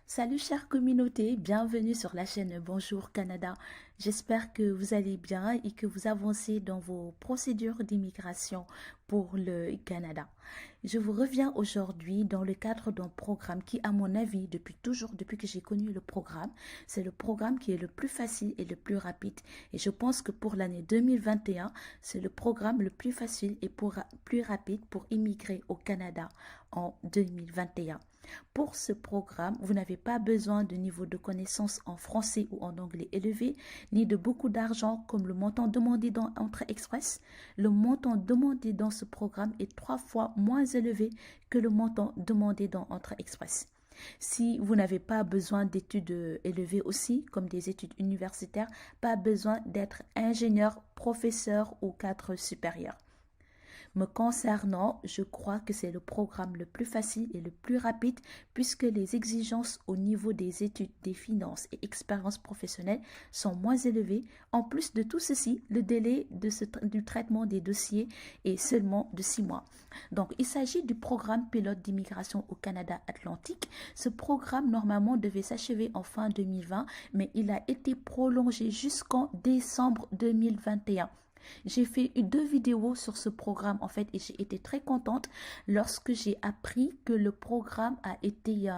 Salut chère communauté, bienvenue sur la chaîne Bonjour Canada. J'espère que vous allez bien et que vous avancez dans vos procédures d'immigration pour le Canada. Je vous reviens aujourd'hui dans le cadre d'un programme qui, à mon avis, depuis toujours, depuis que j'ai connu le programme, c'est le programme qui est le plus facile et le plus rapide. Et je pense que pour l'année 2021, c'est le programme le plus facile et plus rapide pour immigrer au Canada en 2021. Pour ce programme, vous n'avez pas besoin de niveau de connaissance en français ou en anglais élevé, ni de beaucoup d'argent comme le montant demandé dans Entrée Express. Le montant demandé dans ce programme est 3 fois moins élevé que le montant demandé dans Entrée Express. Si vous n'avez pas besoin d'études élevées aussi, comme des études universitaires, pas besoin d'être ingénieur, professeur ou cadre supérieur. Me concernant, je crois que c'est le programme le plus facile et le plus rapide puisque les exigences au niveau des études, des finances et expériences professionnelles sont moins élevées. En plus de tout ceci, le délai du traitement des dossiers est seulement de 6 mois. Donc, il s'agit du programme pilote d'immigration au Canada Atlantique. Ce programme, normalement, devait s'achever en fin 2020, mais il a été prolongé jusqu'en décembre 2021. J'ai fait 2 vidéos sur ce programme en fait et j'ai été très contente lorsque j'ai appris que le programme a été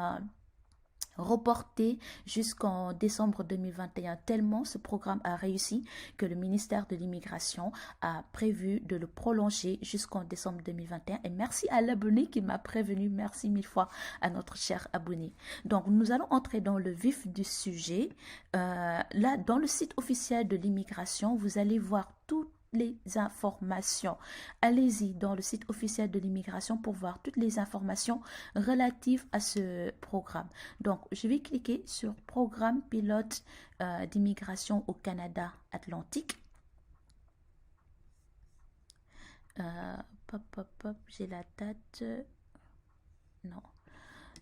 reporté jusqu'en décembre 2021 tellement ce programme a réussi que le ministère de l'immigration a prévu de le prolonger jusqu'en décembre 2021 et merci à l'abonné qui m'a prévenu, merci mille fois à notre cher abonné. Donc nous allons entrer dans le vif du sujet. Là dans le site officiel de l'immigration vous allez voir toutes les informations. Allez-y dans le site officiel de l'immigration pour voir toutes les informations relatives à ce programme. Donc, je vais cliquer sur Programme pilote d'immigration au Canada Atlantique. J'ai la date. Non.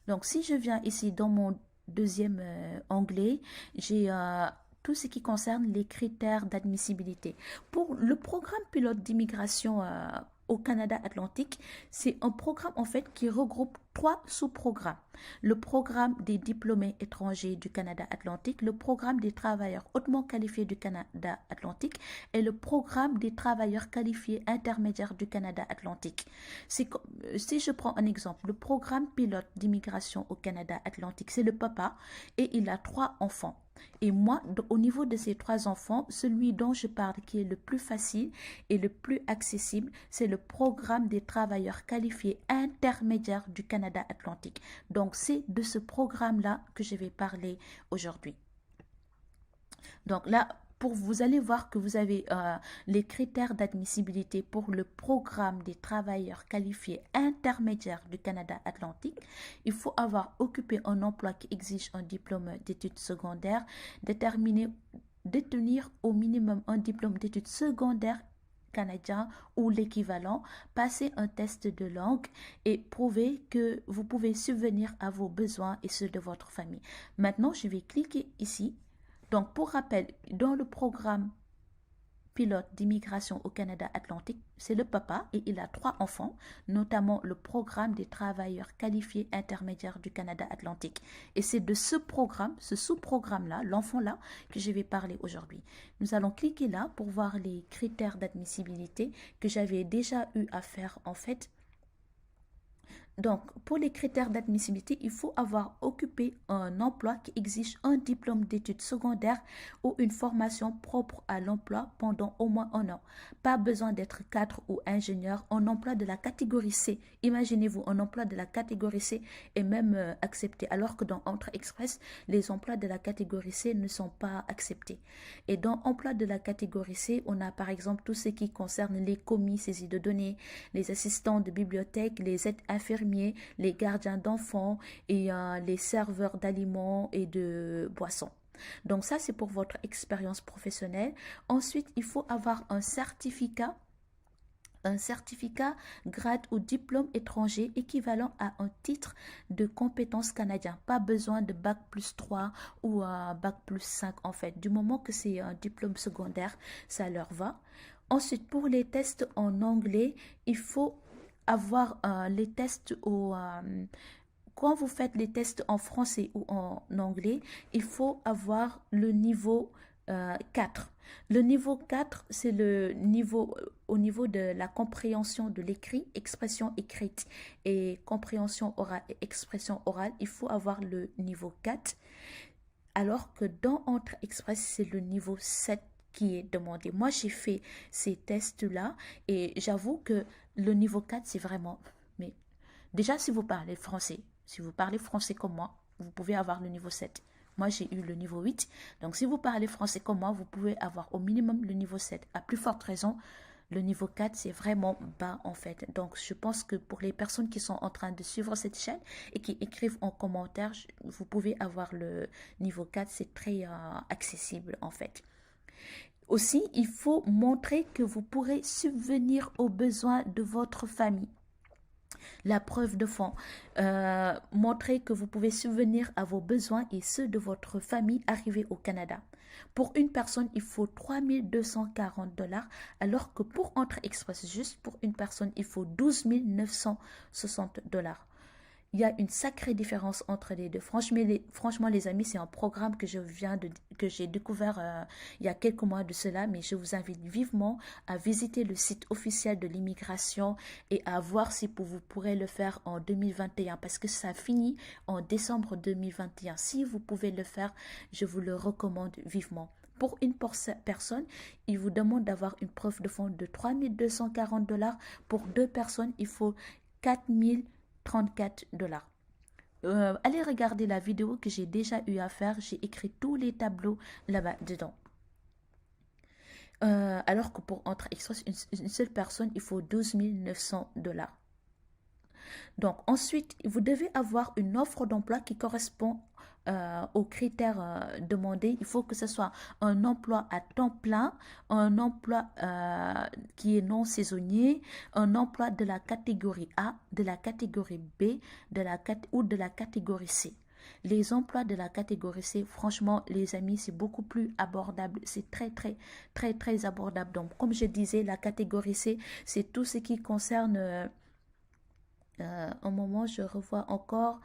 Donc, si je viens ici dans mon deuxième onglet, j'ai tout ce qui concerne les critères d'admissibilité. Pour le programme pilote d'immigration au Canada Atlantique, c'est un programme en fait qui regroupe 3 sous-programmes. Le programme des diplômés étrangers du Canada Atlantique, le programme des travailleurs hautement qualifiés du Canada Atlantique et le programme des travailleurs qualifiés intermédiaires du Canada Atlantique. Si je prends un exemple, le programme pilote d'immigration au Canada Atlantique, c'est le papa et il a 3 enfants. Et moi, au niveau de ces 3 enfants, celui dont je parle qui est le plus facile et le plus accessible, c'est le programme des travailleurs qualifiés intermédiaires du Canada Atlantique. Donc, c'est de ce programme-là que je vais parler aujourd'hui. Donc là, vous allez voir que vous avez les critères d'admissibilité pour le programme des travailleurs qualifiés intermédiaires du Canada Atlantique. Il faut avoir occupé un emploi qui exige un diplôme d'études secondaires, détenir au minimum un diplôme d'études secondaires canadien ou l'équivalent, passer un test de langue et prouver que vous pouvez subvenir à vos besoins et ceux de votre famille. Maintenant, je vais cliquer ici. Donc, pour rappel, dans le programme pilote d'immigration au Canada Atlantique, c'est le papa et il a 3 enfants, notamment le programme des travailleurs qualifiés intermédiaires du Canada Atlantique. Et c'est de ce programme, ce sous-programme-là, l'enfant-là, que je vais parler aujourd'hui. Nous allons cliquer là pour voir les critères d'admissibilité que j'avais déjà eu à faire en fait. Donc, pour les critères d'admissibilité, il faut avoir occupé un emploi qui exige un diplôme d'études secondaires ou une formation propre à l'emploi pendant au moins 1 an. Pas besoin d'être cadre ou ingénieur. Un emploi de la catégorie C, imaginez-vous, un emploi de la catégorie C est même accepté, alors que dans Entrée Express, les emplois de la catégorie C ne sont pas acceptés. Et dans emploi de la catégorie C, on a par exemple tout ce qui concerne les commis, saisie de données, les assistants de bibliothèque, les aides infirmières, les gardiens d'enfants et les serveurs d'aliments et de boissons. Donc ça, c'est pour votre expérience professionnelle. Ensuite, il faut avoir un certificat, grade ou diplôme étranger équivalent à un titre de compétence canadien. Pas besoin de bac+3 ou bac+5 en fait. Du moment que c'est un diplôme secondaire, ça leur va. Ensuite, pour les tests en anglais, il faut avoir les tests quand vous faites les tests en français ou en anglais, il faut avoir le niveau 4. Le niveau 4, c'est le niveau au niveau de la compréhension de l'écrit, expression écrite et compréhension orale et expression orale. Il faut avoir le niveau 4. Alors que dans Entre Express, c'est le niveau 7 qui est demandé. Moi, j'ai fait ces tests-là et j'avoue que le niveau 4, c'est vraiment... Mais déjà, si vous parlez français comme moi, vous pouvez avoir le niveau 7. Moi, j'ai eu le niveau 8. Donc, si vous parlez français comme moi, vous pouvez avoir au minimum le niveau 7. À plus forte raison, le niveau 4, c'est vraiment bas en fait. Donc, je pense que pour les personnes qui sont en train de suivre cette chaîne et qui écrivent en commentaire, vous pouvez avoir le niveau 4. C'est très accessible en fait. Aussi, il faut montrer que vous pourrez subvenir aux besoins de votre famille. La preuve de fond, montrer que vous pouvez subvenir à vos besoins et ceux de votre famille arrivés au Canada. Pour une personne, il faut 3 240 $, alors que pour Entre Express, juste pour une personne, il faut 12 960 $. Il y a une sacrée différence entre les deux. Franchement, les amis, c'est un programme que que j'ai découvert il y a quelques mois de cela, mais je vous invite vivement à visiter le site officiel de l'immigration et à voir si vous pourrez le faire en 2021 parce que ça finit en décembre 2021. Si vous pouvez le faire, je vous le recommande vivement. Pour une personne, il vous demande d'avoir une preuve de fonds de 3 240 $. Pour deux personnes, il faut 4 34 $. Allez regarder la vidéo que j'ai déjà eu à faire. J'ai écrit tous les tableaux là-bas dedans. Alors que pour Entre Express, une seule personne, il faut 12 900 $. Donc ensuite, vous devez avoir une offre d'emploi qui correspond aux critères demandés. Il faut que ce soit un emploi à temps plein, un emploi qui est non saisonnier, un emploi de la catégorie A, de la catégorie B ou de la catégorie C. Les emplois de la catégorie C, franchement, les amis, c'est beaucoup plus abordable. C'est très, très, très, très abordable. Donc, comme je disais, la catégorie C, c'est tout ce qui concerne... un moment, je revois encore.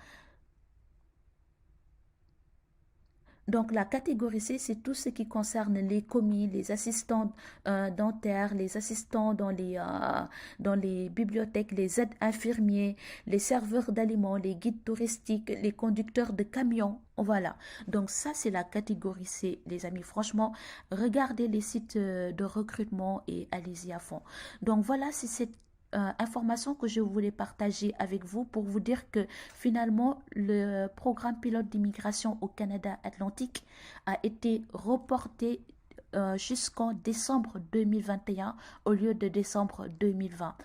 Donc, la catégorie C, c'est tout ce qui concerne les commis, les assistants dentaires, les assistants dans les bibliothèques, les aides infirmiers, les serveurs d'aliments, les guides touristiques, les conducteurs de camions. Voilà. Donc, ça, c'est la catégorie C, les amis. Franchement, regardez les sites de recrutement et allez-y à fond. Donc, voilà, c'est cette information que je voulais partager avec vous pour vous dire que finalement le programme pilote d'immigration au Canada Atlantique a été reporté jusqu'en décembre 2021 au lieu de décembre 2020.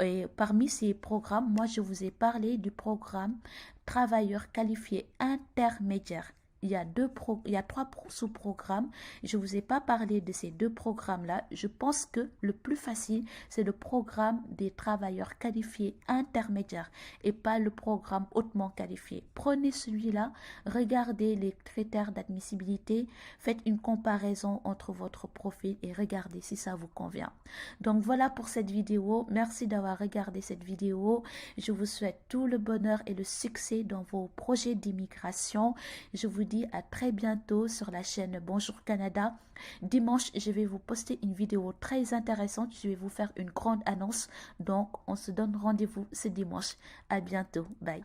Et parmi ces programmes, moi je vous ai parlé du programme travailleurs qualifiés intermédiaires. Il y a trois sous-programmes. Je ne vous ai pas parlé de ces deux programmes-là. Je pense que le plus facile, c'est le programme des travailleurs qualifiés intermédiaires et pas le programme hautement qualifié. Prenez celui-là, regardez les critères d'admissibilité, faites une comparaison entre votre profil et regardez si ça vous convient. Donc voilà pour cette vidéo. Merci d'avoir regardé cette vidéo. Je vous souhaite tout le bonheur et le succès dans vos projets d'immigration. Je vous dis à très bientôt sur la chaîne Bonjour Canada. Dimanche, je vais vous poster une vidéo très intéressante. Je vais vous faire une grande annonce. Donc, on se donne rendez-vous ce dimanche. À bientôt. Bye.